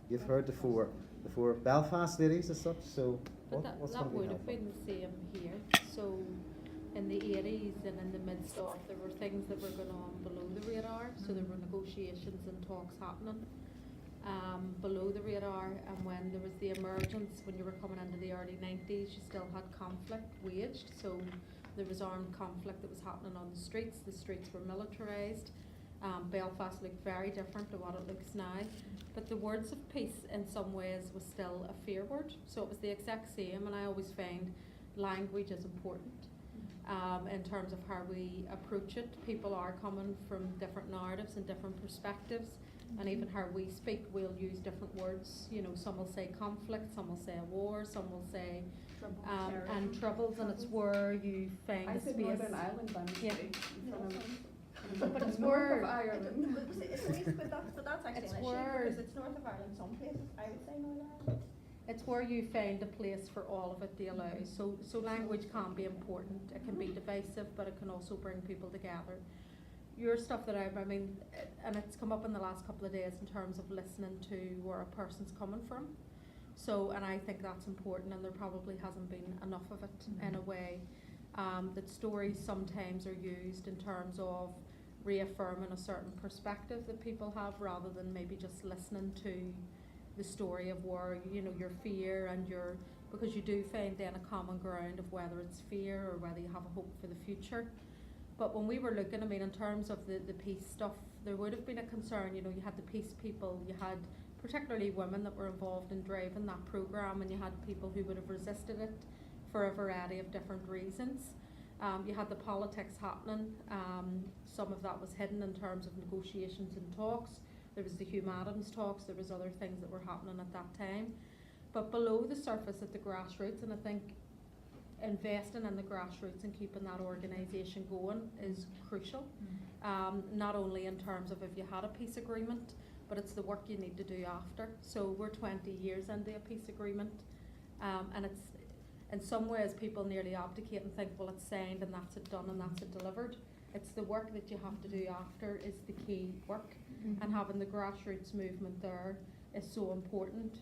You've heard the four Belfast ladies as such, so what's that going to be would have helpful? been the same here. So in the 80s and in the midst of, there were things that were going on below the radar. So there were negotiations and talks happening below the radar, and when there was the emergence, when you were coming into the early 90s, you still had conflict waged. So there was armed conflict that was happening on the streets were militarised. Belfast looked very different to what it looks now, but the words of peace in some ways was still a fear word, so it was the exact same. And I always find language is important in terms of how we approach it. People are coming from different narratives and different perspectives, and even how we speak, we'll use different words. You know, some will say conflict, some will say a war, some will say troubles, and it's where you find I the said space. Northern Ireland by mistake. But it's North where of Ireland. But that's actually It's an issue, where- because it's north of Ireland some places. I would say Northern Ireland. it's where you find a place for all of it to allow. So language can be important. It can be divisive, but it can also bring people together. Your stuff that I mean, and it's come up in the last couple of days in terms of listening to where a person's coming from. So, and I think that's important, and there probably hasn't been enough of it in a way. That stories sometimes are used in terms of reaffirming a certain perspective that people have, rather than maybe just listening to the story of where, you know, your fear and your, because you do find then a common ground of whether it's fear or whether you have a hope for the future. But when we were looking, I mean, in terms of the peace stuff, there would have been a concern. You know, you had the peace people, you had particularly women that were involved in driving that programme, and you had people who would have resisted it for a variety of different reasons. You had the politics happening. Some of that was hidden in terms of negotiations and talks. There was the humanities talks, there was other things that were happening at that time. But below the surface at the grassroots, and I think investing in the grassroots and keeping that organisation going is crucial. Not only in terms of if you had a peace agreement, but it's the work you need to do after. So we're 20 years into a peace agreement, and it's, in some ways people nearly abdicate and think, well, it's signed and that's it done and that's it delivered. It's the work that you have to do after is the key work, and having the grassroots movement there is so important.